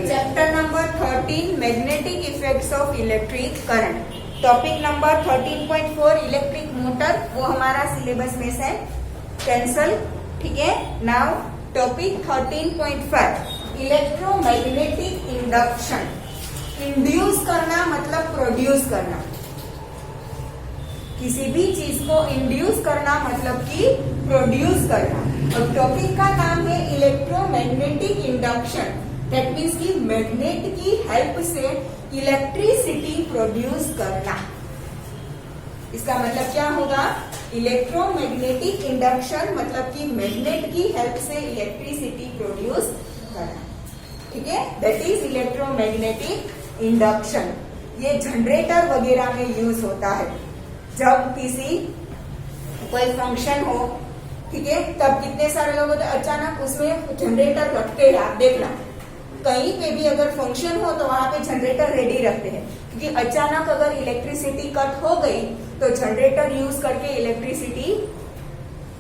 Chapter number 13 magnetic effects of electric current. Topic number 13.4 electric motor, वो हमारा syllabus में से कैंसल। ठीक है, now topic 13.5 electromagnetic induction. Induce करना मतलब प्रोड्यूस करना, किसी भी चीज को इंड्यूस करना मतलब कि प्रोड्यूस करना। और टॉपिक का नाम है इलेक्ट्रोमैग्नेटिक इंडक्शन। दैट मीन्स कि मैग्नेट की हेल्प से इलेक्ट्रिसिटी प्रोड्यूस करना। इसका मतलब क्या होगा? इलेक्ट्रोमैग्नेटिक इंडक्शन मतलब कि मैग्नेट की हेल्प से इलेक्ट्रिसिटी प्रोड्यूस करना। ठीक है, दैट इज इलेक्ट्रोमैग्नेटिक इंडक्शन। ये जनरेटर वगैरह में यूज होता है। जब किसी कोई फंक्शन हो, ठीक है, तब कितने सारे लोग होते हैं, अचानक उसमें जनरेटर रखते हैं। आप देखना कहीं पे भी अगर फंक्शन हो तो वहां पे जनरेटर रेडी रखते हैं, क्योंकि अचानक अगर इलेक्ट्रिसिटी कट हो गई तो जनरेटर यूज करके इलेक्ट्रिसिटी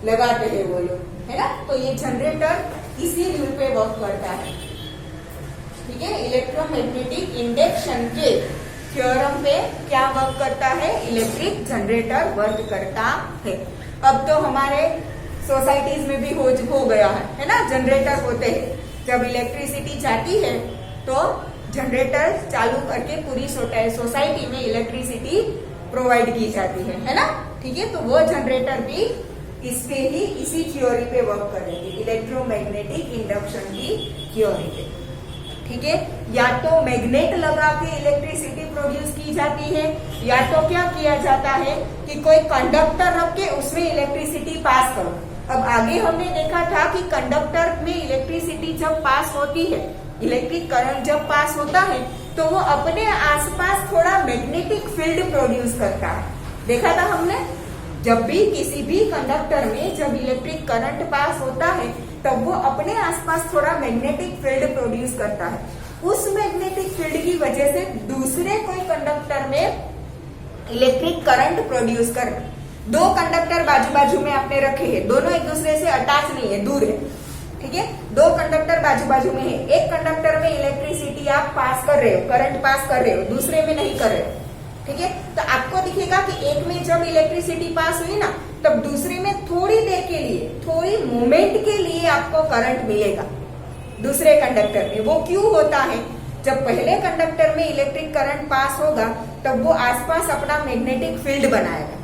लगाते हैं वो लोग, है ना। तो ये जनरेटर इसी रूल पे वर्क करता है। ठीक है, इलेक्ट्रोमैग्नेटिक इंडक्शन के थ्योरम पे क्या वर्क करता है? इलेक्ट्रिक जनरेटर वर्क करता है। अब तो हमारे सोसाइटीज में भी हो गया है ना, जनरेटर होते हैं। जब इलेक्ट्रिसिटी जाती है तो जनरेटर चालू करके पूरी सोसाइटी में इलेक्ट्रिसिटी प्रोवाइड की जाती है ना। ठीक है, तो वो जनरेटर भी इसी थ्योरी पे वर्क कर रही है, इलेक्ट्रोमैग्नेटिक इंडक्शन की थ्योरी पे। ठीक है, या तो मैग्नेट लगा के इलेक्ट्रिसिटी प्रोड्यूस की जाती है, या तो क्या किया जाता है कि कोई कंडक्टर रख के उसमें इलेक्ट्रिसिटी पास करो। अब आगे हमने देखा था कि कंडक्टर में इलेक्ट्रिसिटी जब पास होती है, इलेक्ट्रिक करंट जब पास होता है तो वो अपने आसपास थोड़ा मैग्नेटिक फील्ड प्रोड्यूस करता है। देखा था हमने, जब भी किसी भी कंडक्टर में जब इलेक्ट्रिक करंट पास होता है तब वो अपने आसपास थोड़ा मैग्नेटिक फील्ड प्रोड्यूस करता है। उस मैग्नेटिक फील्ड की वजह से दूसरे कोई कंडक्टर में इलेक्ट्रिक करंट प्रोड्यूस कर। दो कंडक्टर बाजू बाजू में आपने रखे हैं, दोनों एक दूसरे से अटैच नहीं है, दूर है। ठीक है, दो कंडक्टर बाजू बाजू में है। एक कंडक्टर में इलेक्ट्रिसिटी आप पास कर रहे हो, करंट पास कर रहे हो, दूसरे में नहीं कर रहे हो। ठीक है, तो आपको दिखेगा कि एक में जब इलेक्ट्रिसिटी पास हुई ना, तब दूसरे में थोड़ी देर के लिए, थोड़ी मोमेंट के लिए आपको करंट मिलेगा दूसरे कंडक्टर में। वो क्यों होता है? जब पहले कंडक्टर में इलेक्ट्रिक करंट पास होगा तब वो आसपास अपना मैग्नेटिक फील्ड बनाएगा।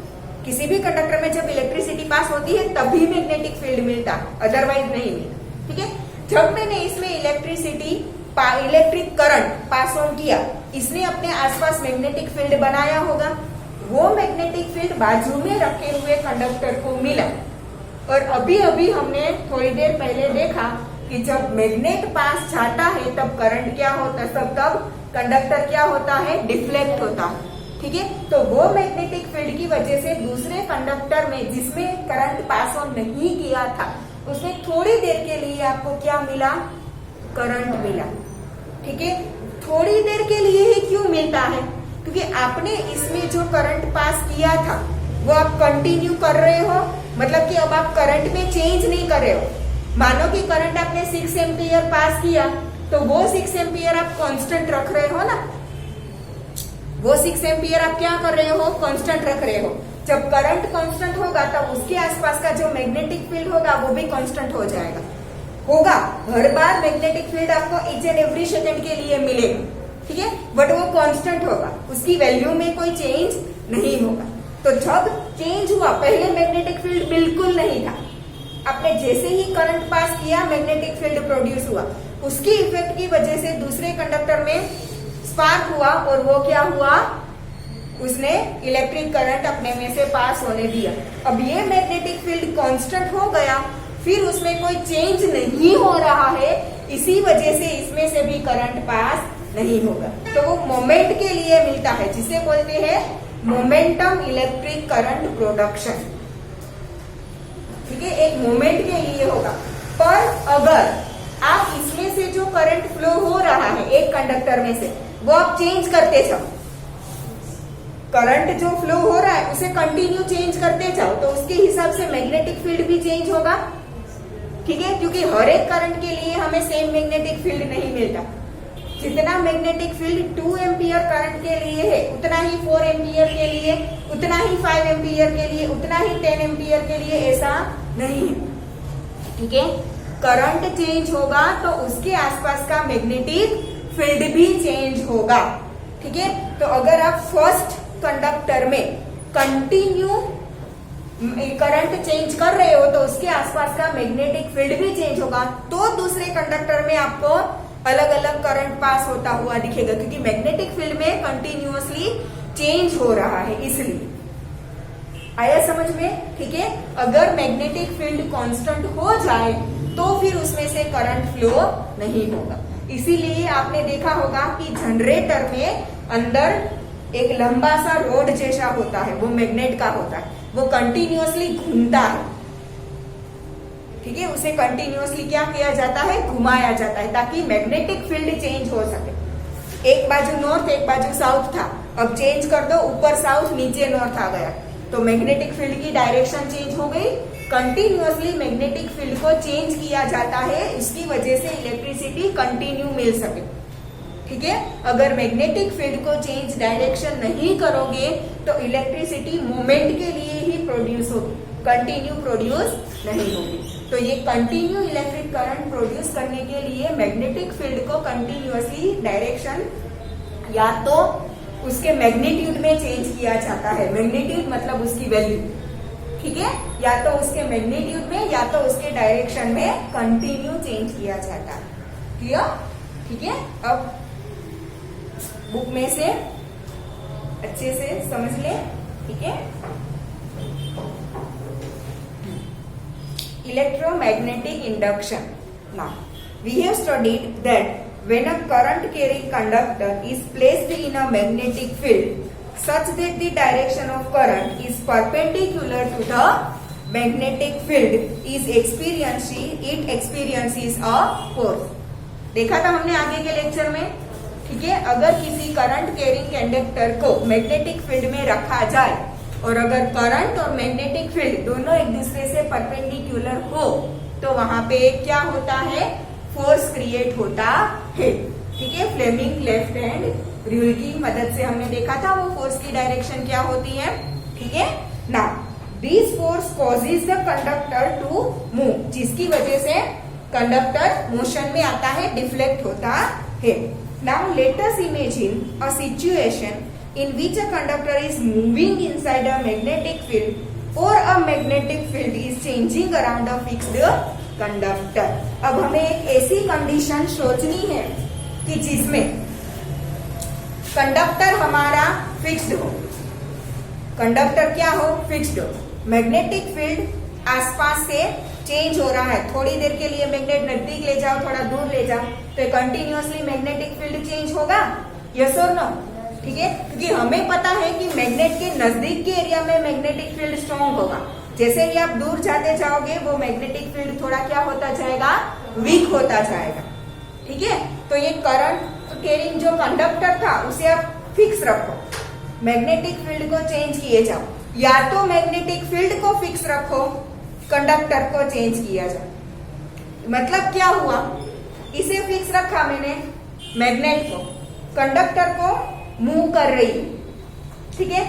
किसी भी कंडक्टर में जब इलेक्ट्रिसिटी पास होती है तभी मैग्नेटिक फील्ड मिलता है, अदरवाइज नहीं मिलता। ठीक है, जब मैंने इसमें इलेक्ट्रिक करंट पास ऑन किया, इसने अपने आसपास मैग्नेटिक फील्ड बनाया होगा। वो मैग्नेटिक फील्ड बाजू में रखे हुए कंडक्टर को मिला। और अभी अभी हमने थोड़ी देर पहले देखा कि जब मैग्नेट पास जाता है तब करंट क्या होता है, तब कंडक्टर क्या होता है? डिफ्लेक्ट होता है। ठीक है, तो वो मैग्नेटिक फील्ड की वजह से दूसरे कंडक्टर में जिसमें करंट पास ऑन नहीं किया था, उसमें थोड़ी देर के लिए आपको क्या मिला? करंट मिला। ठीक है, थोड़ी देर के लिए ही क्यों मिलता है? क्योंकि आपने इसमें जो करंट पास किया था वो आप कंटिन्यू कर रहे हो, मतलब कि अब आप करंट में चेंज नहीं कर रहे हो। मानो कि करंट आपने 6 एम्पियर पास किया तो वो 6 एम्पियर आप कांस्टेंट रख रहे हो ना, वो 6 एम्पियर आप क्या कर रहे हो? कांस्टेंट रख रहे हो। जब करंट कांस्टेंट होगा तब उसके आसपास का जो मैग्नेटिक फील्ड होगा वो भी कांस्टेंट हो जाएगा। होगा, हर बार मैग्नेटिक फील्ड आपको ईच एंड एवरी सेकंड के लिए मिलेगा। ठीक है, बट वो कांस्टेंट होगा, उसकी वैल्यू में कोई चेंज नहीं होगा। तो जब चेंज हुआ, पहले मैग्नेटिक फील्ड बिल्कुल नहीं था, आपने जैसे ही करंट पास किया मैग्नेटिक फील्ड प्रोड्यूस हुआ। उसकी इफेक्ट की वजह से दूसरे कंडक्टर में स्पार्क हुआ और वो क्या हुआ? उसने इलेक्ट्रिक करंट अपने में से पास होने दिया। अब ये मैग्नेटिक फील्ड कांस्टेंट हो गया, फिर उसमें कोई चेंज नहीं हो रहा है, इसी वजह से इसमें से भी करंट पास नहीं होगा। तो वो मोमेंट के लिए मिलता है, जिसे बोलते हैं मोमेंटम इलेक्ट्रिक करंट प्रोडक्शन। ठीक है, एक मोमेंट के लिए होगा। पर अगर आप इसमें से जो करंट फ्लो हो रहा है एक कंडक्टर में से, वो आप चेंज करते जाओ, करंट जो फ्लो हो रहा है उसे कंटिन्यू चेंज करते जाओ, तो उसके हिसाब से मैग्नेटिक फील्ड भी चेंज होगा। ठीक है, क्योंकि हर एक करंट के लिए हमें सेम मैग्नेटिक फील्ड नहीं मिलता। जितना मैग्नेटिक फील्ड 2 एम्पियर करंट के लिए है उतना ही 4 एम्पियर के लिए, उतना ही 5 एम्पियर के लिए, उतना ही 10 एम्पियर के लिए ऐसा नहीं है। ठीक है, करंट चेंज होगा तो उसके आसपास का मैग्नेटिक फील्ड भी चेंज होगा। ठीक है, तो अगर आप फर्स्ट कंडक्टर में कंटिन्यू करंट चेंज कर रहे हो तो उसके आसपास का मैग्नेटिक फील्ड भी चेंज होगा, तो दूसरे कंडक्टर में आपको अलग अलग करंट पास होता हुआ दिखेगा, क्योंकि मैग्नेटिक फील्ड में कंटिन्यूअसली चेंज हो रहा है, इसलिए। आया समझ में? ठीक है, अगर मैग्नेटिक फील्ड कांस्टेंट हो जाए तो फिर उसमें से करंट फ्लो नहीं होगा। इसीलिए आपने देखा होगा कि जनरेटर में अंदर एक लंबा सा रोड जैसा होता है, वो मैग्नेट का होता है, वो कंटिन्यूअसली घूमता है। ठीक है, उसे कंटिन्यूअसली क्या किया जाता है, घुमाया जाता है, ताकि मैग्नेटिक फील्ड चेंज हो सके। एक बाजू नॉर्थ एक बाजू साउथ था, अब चेंज कर दो, ऊपर साउथ नीचे नॉर्थ आ गया, तो मैग्नेटिक फील्ड की डायरेक्शन चेंज हो गई। कंटिन्यूअसली मैग्नेटिक फील्ड को चेंज किया जाता है, इसकी वजह से इलेक्ट्रिसिटी कंटिन्यू मिल सके। ठीक है, अगर मैग्नेटिक फील्ड को चेंज डायरेक्शन नहीं करोगे तो इलेक्ट्रिसिटी मोमेंट के लिए ही प्रोड्यूस होगी, कंटिन्यू प्रोड्यूस नहीं होगी। तो ये कंटिन्यू इलेक्ट्रिक करंट प्रोड्यूस करने के लिए मैग्नेटिक फील्ड को कंटिन्यूअसली डायरेक्शन या तो उसके मैग्नीट्यूड में चेंज किया जाता है, मैग्नीट्यूड मतलब उसकी वैल्यू, ठीक है, या तो उसके मैग्नीट्यूड में या तो उसके डायरेक्शन में कंटिन्यू चेंज किया जाता है। क्लियर? ठीक है, अब बुक में से अच्छे से समझ ले। ठीक है, electromagnetic induction. Now, we have studied that when a current carrying conductor is placed in a magnetic field such that the direction of current is perpendicular to the magnetic field, it experiences a force. देखा था हमने आगे के lecture में। ठीक है, अगर किसी करंट कैरिंग कंडक्टर को मैग्नेटिक फील्ड में रखा जाए और अगर करंट और मैग्नेटिक फील्ड दोनों एक दूसरे से परपेंडिकुलर हो तो वहां पे क्या होता है, फोर्स क्रिएट होता है। ठीक है, फ्लेमिंग लेफ्ट हैंड रूल की मदद से हमने देखा था वो फोर्स की डायरेक्शन क्या होती है। ठीक है, now this force causes the conductor to move, जिसकी वजह से कंडक्टर मोशन में आता है, डिफ्लेक्ट होता है। Now let us imagine a situation in which a conductor is moving inside a magnetic field or a magnetic field is changing around a fixed conductor. अब हमें एक ऐसी कंडीशन सोचनी है कि जिसमें कंडक्टर हमारा फिक्स्ड हो, कंडक्टर क्या हो, फिक्स्ड हो, मैग्नेटिक फील्ड आसपास से चेंज हो रहा है, थोड़ी देर के लिए मैग्नेट नजदीक ले जाओ, थोड़ा दूर ले जाओ, तो कंटिन्यूअसली मैग्नेटिक फील्ड चेंज होगा, यस और नो? ठीक है, क्योंकि हमें पता है कि मैग्नेट के नजदीक के एरिया में मैग्नेटिक फील्ड स्ट्रॉन्ग होगा, जैसे ही आप दूर जाते जाओगे वो मैग्नेटिक फील्ड थोड़ा क्या होता जाएगा, वीक होता जाएगा। ठीक है, तो ये करंट कैरिंग जो कंडक्टर था उसे आप फिक्स रखो, मैग्नेटिक फील्ड को चेंज किए जाओ, या तो मैग्नेटिक फील्ड को फिक्स रखो, कंडक्टर को चेंज किया जाए। मतलब क्या हुआ, इसे फिक्स रखा मैंने मैग्नेट को, कंडक्टर को मूव कर रही है। ठीक है,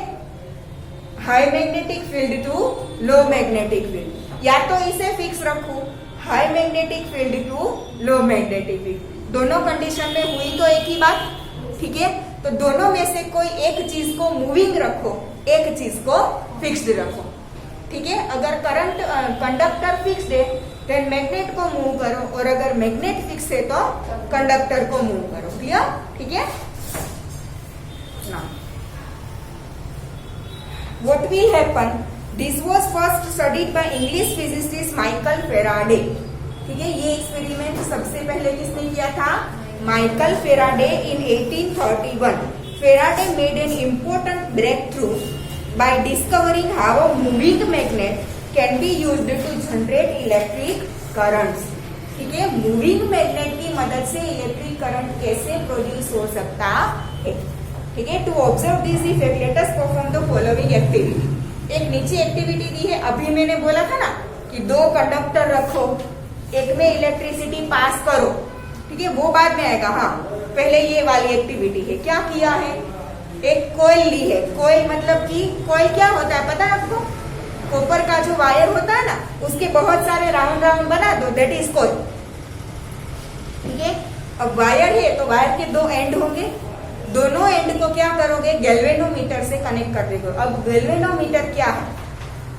high magnetic field to low magnetic field, या तो इसे फिक्स रखो, high magnetic field to low magnetic field, दोनों कंडीशन में हुई तो एक ही बात। ठीक है, तो दोनों में से कोई एक चीज को मूविंग रखो, एक चीज को फिक्स्ड रखो। ठीक है, अगर करंट कंडक्टर फिक्स्ड है देन मैग्नेट को मूव करो, और अगर मैग्नेट फिक्स है तो कंडक्टर को मूव करो। क्लियर? ठीक है, now what will happen, this was first studied by English physicist Michael Faraday. ठीक है, ये एक्सपेरिमेंट सबसे पहले किसने किया था, Michael Faraday in 1831. Faraday made an important breakthrough by discovering how a moving magnet can be used to generate electric currents. ठीक है, मूविंग मैग्नेट की मदद से इलेक्ट्रिक करंट कैसे प्रोड्यूस हो सकता है। ठीक है, to observe this effect let us perform the following activity. एक नीचे एक्टिविटी दी है, अभी मैंने बोला था ना कि दो कंडक्टर रखो, एक में इलेक्ट्रिसिटी पास करो, ठीक है, वो बाद में आएगा। हाँ, पहले ये वाली एक्टिविटी है, क्या किया है, एक कॉइल ली है। कॉइल मतलब कि कॉइल क्या होता है पता है आपको, कॉपर का जो वायर होता है ना, उसके बहुत सारे राउंड राउंड बना दो, दैट इज कॉइल, ठीक है। अब वायर है तो वायर के दो एंड होंगे, दोनों एंड को क्या करोगे, गैल्वेनोमीटर से कनेक्ट कर दोगे। अब गैल्वेनोमीटर क्या है,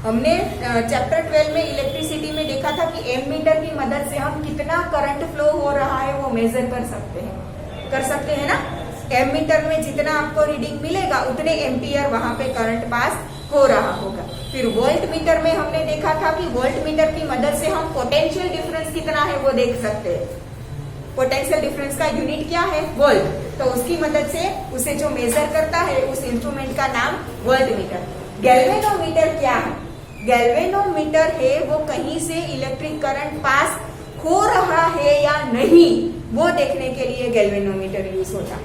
हमने चैप्टर 12 में इलेक्ट्रिसिटी में देखा था कि एमीटर की मदद से हम कितना करंट फ्लो हो रहा है वो मेजर कर सकते हैं ना। एमीटर में जितना आपको रीडिंग मिलेगा उतने एम्पियर वहां पे करंट पास हो रहा होगा। फिर वोल्ट मीटर में हमने देखा था कि वोल्ट मीटर की मदद से हम पोटेंशियल डिफरेंस कितना है वो देख सकते हैं। पोटेंशियल डिफरेंस का यूनिट क्या है, वोल्ट, तो उसकी मदद से उसे जो मेजर करता है उस इंस्ट्रूमेंट का नाम वोल्ट मीटर। गैल्वेनोमीटर क्या है, गैल्वेनोमीटर है वो कहीं से इलेक्ट्रिक करंट पास हो रहा है या नहीं वो देखने के लिए गैल्वेनोमीटर यूज होता है।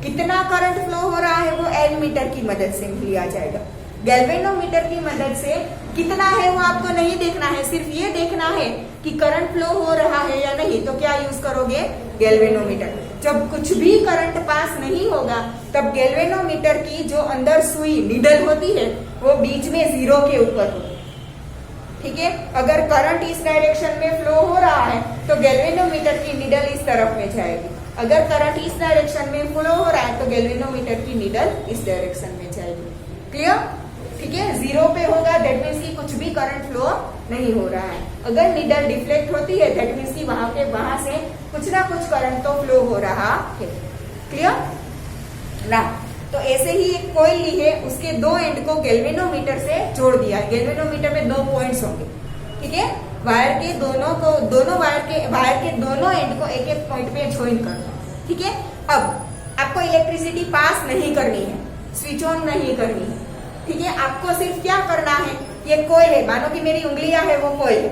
कितना करंट फ्लो हो रहा है वो एमीटर की मदद से लिया जाएगा। गैल्वेनोमीटर की मदद से कितना है वो आपको नहीं देखना है, सिर्फ ये देखना है कि करंट फ्लो हो रहा है या नहीं, तो क्या यूज करोगे, गैल्वेनोमीटर। जब कुछ भी करंट पास नहीं होगा तब गैल्वेनोमीटर की जो अंदर सुई नीडल होती है वो बीच में जीरो के ऊपर होगी, ठीक है। अगर करंट इस डायरेक्शन में फ्लो हो रहा है तो गैल्वेनोमीटर की नीडल इस तरफ में जाएगी। अगर करंट इस डायरेक्शन में फ्लो हो रहा है तो गैल्वेनोमीटर की नीडल इस डायरेक्शन में जाएगी। क्लियर, ठीक है। जीरो पे होगा दैट मीन्स कि कुछ भी करंट फ्लो नहीं हो रहा है। अगर नीडल डिफ्लेक्ट होती है दैट मीन्स कि वहां से कुछ ना कुछ करंट तो फ्लो हो रहा है। क्लियर ना। तो ऐसे ही एक कॉइल ली है, उसके दो एंड को गैल्वेनोमीटर से जोड़ दिया है। गैल्वेनोमीटर में दो पॉइंट्स होंगे, ठीक है। वायर के दोनों एंड को एक एक पॉइंट पे ज्वाइन करना, ठीक है। अब आपको इलेक्ट्रिसिटी पास नहीं करनी है, स्विच ऑन नहीं करनी है, ठीक है। आपको सिर्फ क्या करना है, ये कॉइल है, मानो कि मेरी उंगलियां है वो कॉइल है,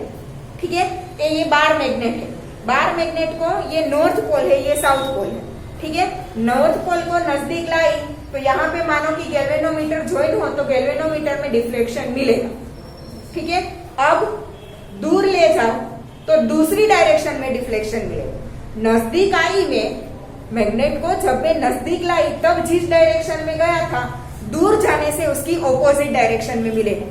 ठीक है। ये बार मैग्नेट है, बार मैग्नेट को ये नॉर्थ पोल है, ये साउथ पोल है, ठीक है। नॉर्थ पोल को नजदीक लाई तो यहाँ पे मानो कि गैल्वेनोमीटर ज्वाइन हो तो गैल्वेनोमीटर में डिफ्लेक्शन मिलेगा, ठीक है। अब दूर ले जाओ तो दूसरी डायरेक्शन में डिफ्लेक्शन मिलेगा। नजदीक आई में मैग्नेट को जब मैं नजदीक लाई तब जिस डायरेक्शन में गया था दूर जाने से उसकी ऑपोजिट डायरेक्शन में मिलेगा,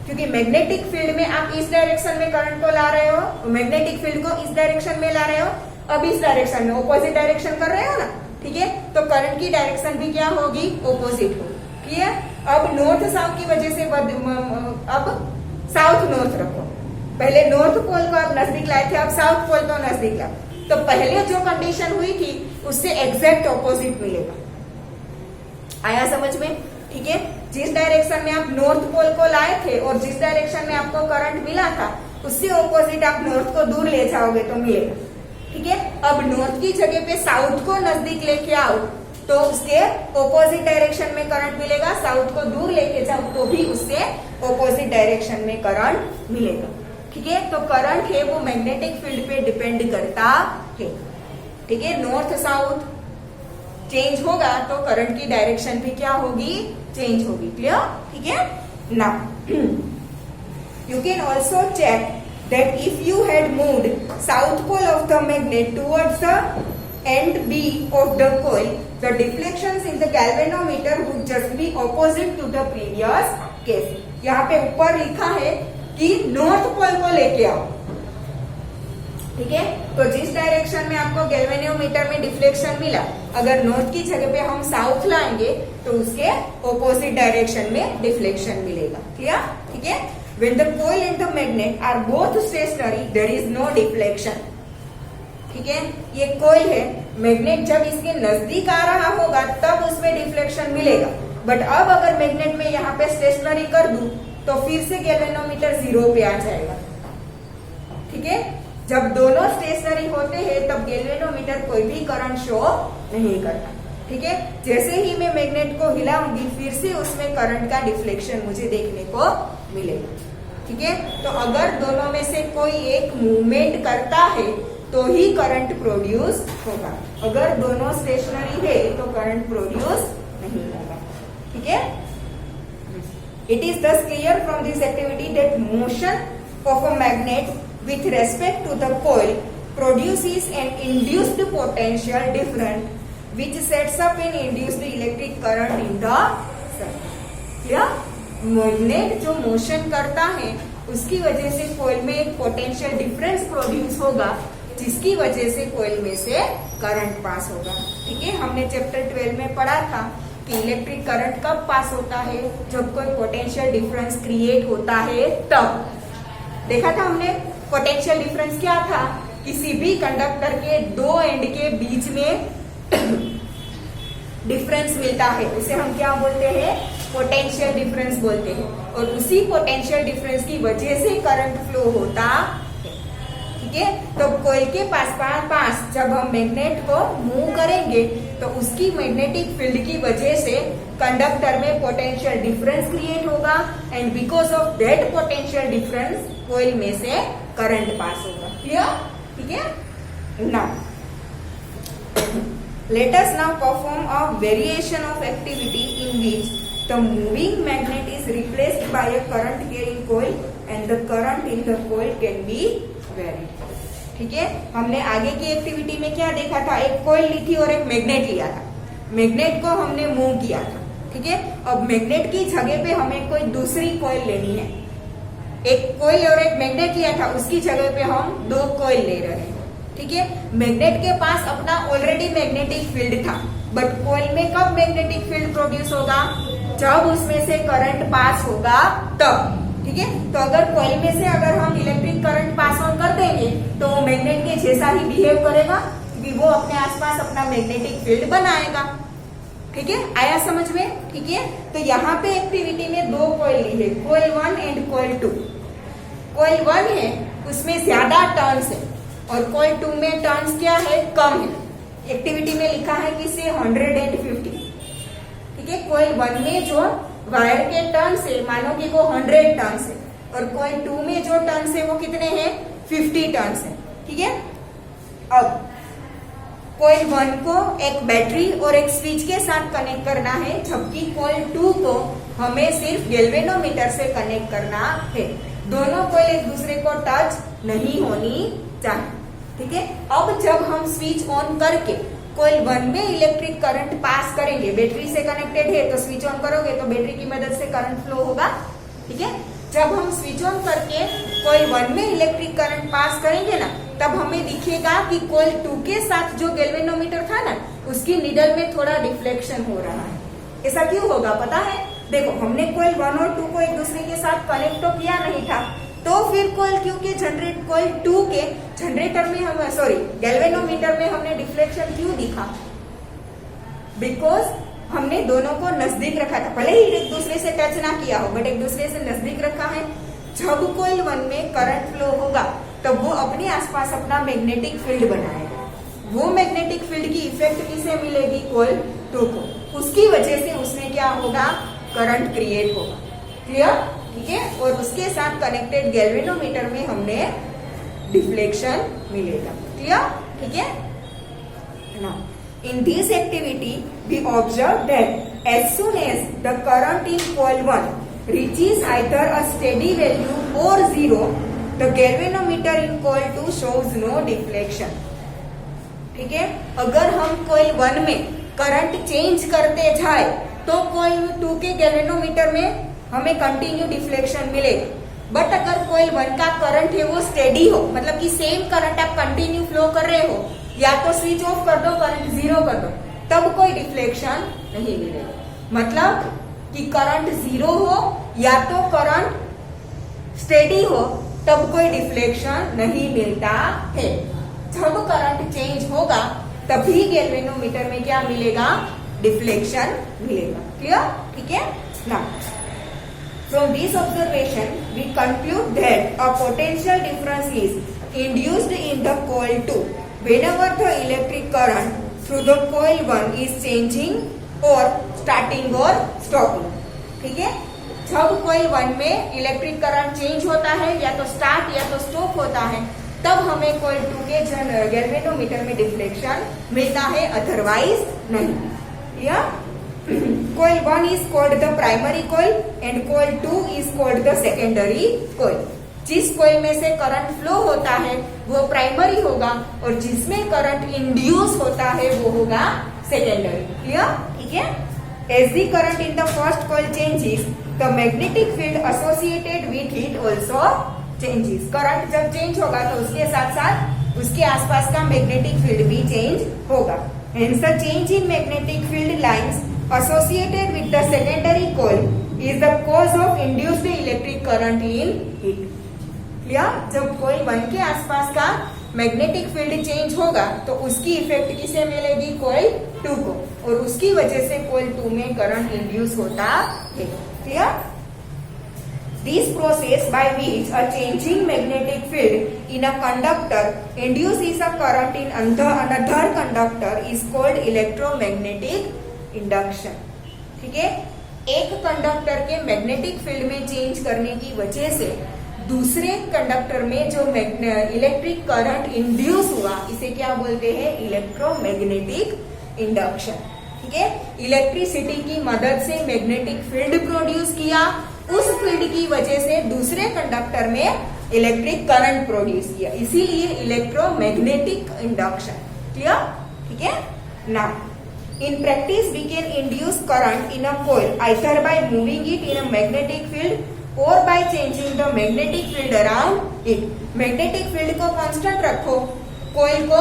क्योंकि मैग्नेटिक फील्ड में आप इस डायरेक्शन में करंट को ला रहे हो, मैग्नेटिक फील्ड को इस डायरेक्शन में ला रहे हो, अब इस डायरेक्शन में ऑपोजिट डायरेक्शन कर रहे हो ना, ठीक है। तो करंट की डायरेक्शन भी क्या होगी, ऑपोजिट होगी, क्लियर। अब नॉर्थ साउथ की वजह से अब साउथ नॉर्थ रखो। पहले नॉर्थ पोल को आप नजदीक लाए थे, अब साउथ पोल को नजदीक लाओ, तो पहले जो कंडीशन हुई थी उससे एग्जैक्ट ऑपोजिट मिलेगा। आया समझ में, ठीक है। जिस डायरेक्शन में आप नॉर्थ पोल को लाए थे और जिस डायरेक्शन में आपको करंट मिला था उससे ऑपोजिट आप नॉर्थ को दूर ले जाओगे तो मिलेगा, ठीक है। अब नॉर्थ की जगह पे साउथ को नजदीक लेके आओ तो उसके ऑपोजिट डायरेक्शन में करंट मिलेगा, साउथ को दूर लेके जाओ तो भी उससे ऑपोजिट डायरेक्शन में करंट मिलेगा, ठीक है। तो करंट है वो मैग्नेटिक फील्ड पे डिपेंड करता है, ठीक है। नॉर्थ साउथ चेंज होगा तो करंट की डायरेक्शन भी क्या होगी, चेंज होगी, क्लियर, ठीक है। Now you can also check that if you had moved south pole of the magnet towards the end B of the coil, the deflections in the galvanometer would just be opposite to the previous case. यहाँ पे ऊपर लिखा है कि north pole को लेके आओ, ठीक है। तो जिस डायरेक्शन में आपको गैल्वेनोमीटर में डिफ्लेक्शन मिला, अगर नॉर्थ की जगह पे हम साउथ लाएंगे तो उसके ऑपोजिट डायरेक्शन में डिफ्लेक्शन मिलेगा, क्लियर, ठीक है। When the coil and the magnet are both stationary, there is no deflection. ठीक है, ये coil है, मैग्नेट जब इसके नजदीक आ रहा होगा तब उसमें डिफ्लेक्शन मिलेगा। बट अब अगर मैग्नेट में यहाँ पे स्टेशनरी कर दूं तो फिर से गैल्वेनोमीटर जीरो पे आ जाएगा, ठीक है। जब दोनों स्टेशनरी होते हैं तब गैल्वेनोमीटर कोई भी करंट शो नहीं करता, ठीक है। जैसे ही मैं मैग्नेट को हिलाऊंगी फिर से उसमें करंट का डिफ्लेक्शन मुझे देखने को मिलेगा, ठीक है। तो अगर दोनों में से कोई एक मूवमेंट करता है तो ही करंट प्रोड्यूस होगा, अगर दोनों स्टेशनरी है तो करंट प्रोड्यूस नहीं होगा, ठीक है। इट इज दस clear from this activity that motion of a magnet with respect to the coil produces an induced potential difference which sets up an induced electric current in the circuit. या magnet जो motion करता है उसकी वजह से कोयल में एक potential difference produce होगा जिसकी वजह से कोयल में से करंट पास होगा. ठीक है, हमने चैप्टर 12 में पढ़ा था कि इलेक्ट्रिक करंट कब पास होता है, जब कोई पोटेंशियल डिफरेंस क्रिएट होता है तब. देखा था हमने पोटेंशियल डिफरेंस क्या था, किसी भी कंडक्टर के दो एंड के बीच में डिफरेंस मिलता है उसे हम क्या बोलते हैं, पोटेंशियल डिफरेंस बोलते हैं. और उसी पोटेंशियल डिफरेंस की वजह से करंट फ्लो होता है. ठीक है, तो कोयल के पास जब हम मैग्नेट को मूव करेंगे तो उसकी मैग्नेटिक फील्ड की वजह से कंडक्टर में पोटेंशियल डिफरेंस क्रिएट होगा and because of that potential difference coil में से करंट पास होगा. क्लियर? ठीक है. Now let us now perform a variation of activity in which the moving magnet is replaced by a current carrying coil and the current in the coil can be varied. ठीक है, हमने आगे की activity में क्या देखा था, एक कॉइल ली थी और एक मैग्नेट लिया था. मैग्नेट को हमने मूव किया था. ठीक है, अब मैग्नेट की जगह पे हमें कोई दूसरी कॉइल लेनी है. एक कॉइल और एक मैग्नेट लिया था, उसकी जगह पे हम दो कॉइल ले रहे हैं. ठीक है, मैग्नेट के पास अपना ऑलरेडी मैग्नेटिक फील्ड था, बट कॉइल में कब मैग्नेटिक फील्ड प्रोड्यूस होगा, जब उसमें से करंट पास होगा तब. ठीक है, तो अगर कॉइल में से अगर हम इलेक्ट्रिक करंट पास ऑन कर देंगे तो वो मैग्नेट के जैसा ही बिहेव करेगा क्योंकि वो अपने आसपास अपना मैग्नेटिक फील्ड बनाएगा. ठीक है, आया समझ में? ठीक है, तो यहाँ पे एक्टिविटी में दो कॉइल ली है, कॉइल 1 एंड कॉइल 2. कॉइल 1 है उसमें ज्यादा टर्न्स है और कॉइल 2 में टर्न्स क्या है, कम है. एक्टिविटी में लिखा है कि से 150. ठीक है, कॉइल 1 में जो वायर के टर्न्स है मानो कि वो 100 टर्न्स है और कॉइल 2 में जो टर्न्स है वो कितने हैं, 50 टर्न्स है. ठीक है, अब कॉइल 1 को एक बैटरी और एक स्विच के साथ कनेक्ट करना है जबकि कॉइल 2 को हमें सिर्फ गैल्वेनोमीटर से कनेक्ट करना है. दोनों कॉइल एक दूसरे को टच नहीं होनी चाहिए. ठीक है, अब जब हम स्विच ऑन करके कॉइल 1 में इलेक्ट्रिक करंट पास करेंगे, बैटरी से कनेक्टेड है तो स्विच ऑन करोगे तो बैटरी की मदद से करंट फ्लो होगा. ठीक है, जब हम स्विच ऑन करके कॉइल 1 में इलेक्ट्रिक करंट पास करेंगे ना तब हमें दिखेगा कि कॉइल 2 के साथ जो गैल्वेनोमीटर था ना उसकी नीडल में थोड़ा डिफ्लेक्शन हो रहा है. ऐसा क्यों होगा पता है? देखो, हमने कॉइल 1 और 2 को एक दूसरे के साथ कनेक्ट तो किया नहीं था, तो फिर कॉइल कॉइल 2 के जनरेटर में हम गैल्वेनोमीटर में हमने डिफ्लेक्शन क्यों दिखा? बिकॉज हमने दोनों को नजदीक रखा था, भले ही एक दूसरे से टच ना किया हो बट एक दूसरे से नजदीक रखा है. जब कॉइल 1 में करंट फ्लो होगा तब वो अपने आसपास अपना मैग्नेटिक फील्ड बनाएगा. वो मैग्नेटिक फील्ड की इफेक्ट किसे मिलेगी, कॉइल 2 को. उसकी वजह से उसमें क्या होगा, करंट क्रिएट होगा. क्लियर? ठीक है, और उसके साथ कनेक्टेड गैल्वेनोमीटर में हमने डिफ्लेक्शन मिलेगा. क्लियर? ठीक है. Now in this activity we observe that as soon as the current in coil 1 reaches either a steady value or 0, the galvanometer in coil 2 shows no deflection. ठीक है, अगर हम coil 1 में करंट चेंज करते जाए तो coil 2 के galvanometer में हमें कंटिन्यू डिफ्लेक्शन मिलेगा. बट अगर कॉइल 1 का करंट है वो स्टेडी हो, मतलब कि सेम करंट आप कंटिन्यू फ्लो कर रहे हो, या तो स्विच ऑफ कर दो, करंट 0 कर दो, तब कोई डिफ्लेक्शन नहीं मिलेगा. मतलब कि करंट 0 हो या तो करंट स्टेडी हो तब कोई डिफ्लेक्शन नहीं मिलता है. जब करंट चेंज होगा तभी गैल्वेनोमीटर में क्या मिलेगा, डिफ्लेक्शन मिलेगा. क्लियर? ठीक है. Now from this observation we conclude that a potential difference is induced in the coil 2 whenever the electric current through the coil 1 is changing or starting or stopping. ठीक है, जब coil 1 में electric current change होता है या तो start या तो स्टॉप होता है तब हमें coil 2 के गैल्वेनोमीटर में डिफ्लेक्शन मिलता है, अदरवाइज नहीं. या coil 1 is called the primary coil and coil 2 is called the secondary coil. जिस कॉइल में से करंट फ्लो होता है वो प्राइमरी होगा और जिसमें करंट इंड्यूस होता है वो होगा सेकेंडरी। क्लियर? ठीक है। As the current in the first coil changes the magnetic field associated with it also changes. Current जब चेंज होगा तो उसके साथ साथ उसके आसपास का मैग्नेटिक फील्ड भी चेंज होगा। Hence the change in magnetic field lines associated with the secondary coil is the cause of induced electric current in it. Clear? जब कॉइल 1 के आसपास का मैग्नेटिक फील्ड चेंज होगा तो उसकी इफेक्ट किसे मिलेगी? कॉइल 2 को, और उसकी वजह से कॉइल 2 में करंट इंड्यूस होता है। Clear? This process by which a changing magnetic field in a conductor induces a current in another conductor is called electromagnetic induction. ठीक है? एक कंडक्टर के मैग्नेटिक फील्ड में चेंज करने की वजह से दूसरे कंडक्टर में जो इलेक्ट्रिक करंट इंड्यूस हुआ इसे क्या बोलते हैं? Electromagnetic induction. ठीक है? इलेक्ट्रिसिटी की मदद से मैग्नेटिक फील्ड प्रोड्यूस किया, उस फील्ड की वजह से दूसरे कंडक्टर में इलेक्ट्रिक करंट प्रोड्यूस किया, इसीलिए इलेक्ट्रोमैग्नेटिक इंडक्शन। क्लियर? ठीक है ना? In practice we can induce current in a coil either by moving it in a magnetic field और by changing the magnetic field around it. Magnetic field को constant रखो, coil को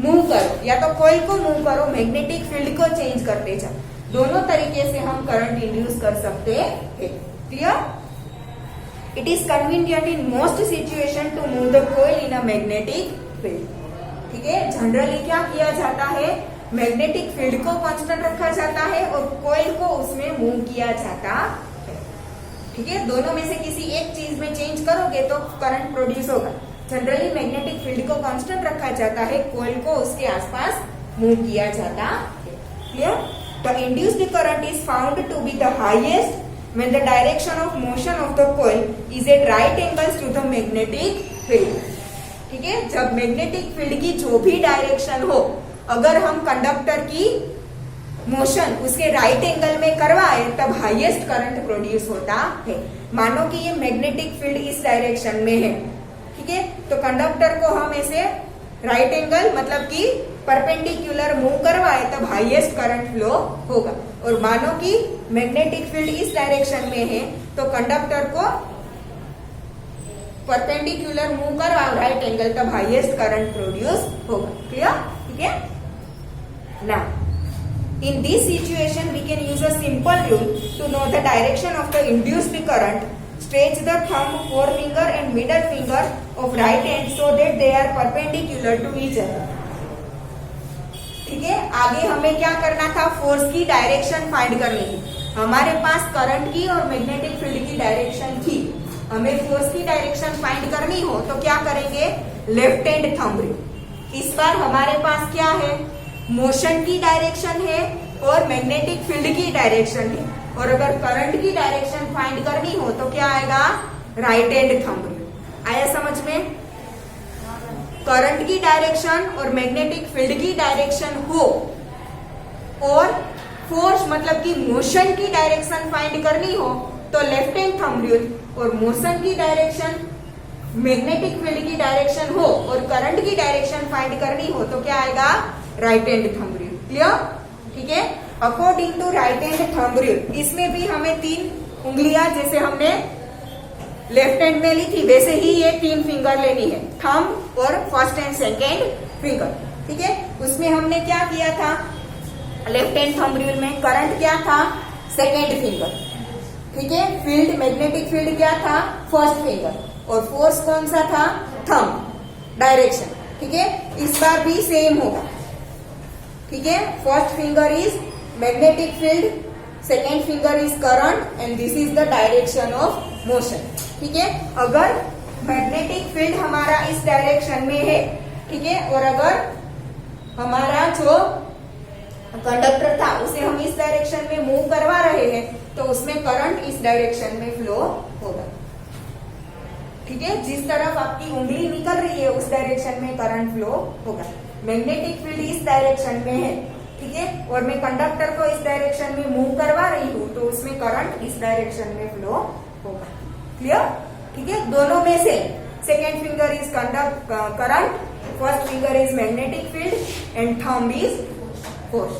move करो, या तो कॉइल को मूव करो, magnetic field को चेंज करते जाओ। दोनों तरीके से हम करंट इंड्यूस कर सकते हैं। Clear? It is convenient in most situation to move the coil in a magnetic field. ठीक है? जनरली क्या किया जाता है? मैग्नेटिक फील्ड को कांस्टेंट रखा जाता है और कॉइल को उसमें मूव किया जाता है। ठीक है? दोनों में से किसी एक चीज में चेंज करोगे तो करंट प्रोड्यूस होगा। जनरली मैग्नेटिक फील्ड को कांस्टेंट रखा जाता है, कॉइल को उसके आसपास मूव किया जाता है। Clear? The induced current is found to be the highest when the direction of motion of the coil is at right angles to the magnetic field. ठीक है? जब मैग्नेटिक फील्ड की जो भी डायरेक्शन हो, अगर हम कंडक्टर की मोशन उसके राइट एंगल में करवाए तब हाईएस्ट करंट प्रोड्यूस होता है। मानो कि ये मैग्नेटिक फील्ड इस डायरेक्शन में है, ठीक है? तो कंडक्टर को हम ऐसे राइट एंगल मतलब कि परपेंडिकुलर मूव करवाए तब हाईएस्ट करंट फ्लो होगा। और मानो कि मैग्नेटिक फील्ड इस डायरेक्शन में है तो कंडक्टर को परपेंडिकुलर मूव करवाओ राइट एंगल तब हाईएस्ट करंट प्रोड्यूस होगा। क्लियर? ठीक है ना? In this situation, we can use a simple rule to know the direction of the induced current. Stretch the thumb, forefinger and middle finger of right hand so that they are perpendicular to each other. ठीक है? आगे हमें क्या करना था? Force की direction find करनी थी। हमारे पास करंट की और मैग्नेटिक फील्ड की डायरेक्शन थी। हमें फोर्स की डायरेक्शन फाइंड करनी हो तो क्या करेंगे? Left hand thumb rule. इस बार हमारे पास क्या है? मोशन की डायरेक्शन है और मैग्नेटिक फील्ड की डायरेक्शन है, और अगर करंट की डायरेक्शन फाइंड करनी हो तो क्या आएगा? Right hand thumb rule. आया समझ में? करंट की डायरेक्शन और मैग्नेटिक फील्ड की डायरेक्शन हो और फोर्स मतलब कि मोशन की डायरेक्शन फाइंड करनी हो तो लेफ्ट हैंड थंब रूल, और मोशन की डायरेक्शन मैग्नेटिक फील्ड की डायरेक्शन हो और करंट की डायरेक्शन फाइंड करनी हो तो क्या आएगा? Right hand thumb rule. Clear? ठीक है? According to right hand thumb rule इसमें भी हमें 3 उंगलियां जैसे हमने लेफ्ट हैंड में ली थी वैसे ही ये 3 फिंगर लेनी है, थंब और फर्स्ट एंड सेकेंड फिंगर। ठीक है? उसमें हमने क्या किया था? लेफ्ट हैंड थंब रूल में करंट क्या था? Second finger. ठीक है? फील्ड मैग्नेटिक फील्ड क्या था? फर्स्ट फिंगर, और फोर्स कौन सा था? थंब। डायरेक्शन ठीक है? इस बार भी सेम होगा। ठीक है? First finger is magnetic field, second finger is current and this is the direction of motion. ठीक है? अगर मैग्नेटिक फील्ड हमारा इस डायरेक्शन में है, ठीक है, और अगर हमारा जो कंडक्टर था उसे हम इस डायरेक्शन में मूव करवा रहे हैं तो उसमें करंट इस डायरेक्शन में फ्लो होगा। ठीक है? जिस तरफ आपकी उंगली निकल रही है उस डायरेक्शन में करंट फ्लो होगा। मैग्नेटिक फील्ड इस डायरेक्शन में है, ठीक है, और मैं कंडक्टर को इस डायरेक्शन में मूव करवा रही हूँ तो उसमें करंट इस डायरेक्शन में फ्लो होगा। क्लियर? ठीक है, दोनों में से second finger is current, first finger is magnetic field and thumb is force,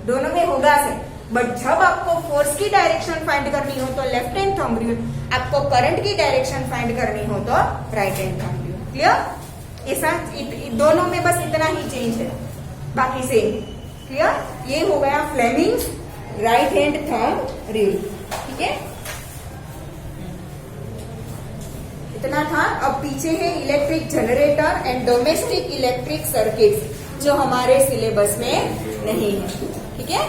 दोनों में होगा से। बट जब आपको फोर्स की डायरेक्शन फाइंड करनी हो तो लेफ्ट हैंड थंब रूल, आपको करंट की डायरेक्शन फाइंड करनी हो तो right hand thumb rule. Clear? ऐसा दोनों में बस इतना ही चेंज है, बाकी सेम। क्लियर? ये हो गया Fleming's right hand thumb rule. ठीक है, इतना था। अब पीछे है electric generator and domestic electric circuit, जो हमारे सिलेबस में नहीं है। ठीक है,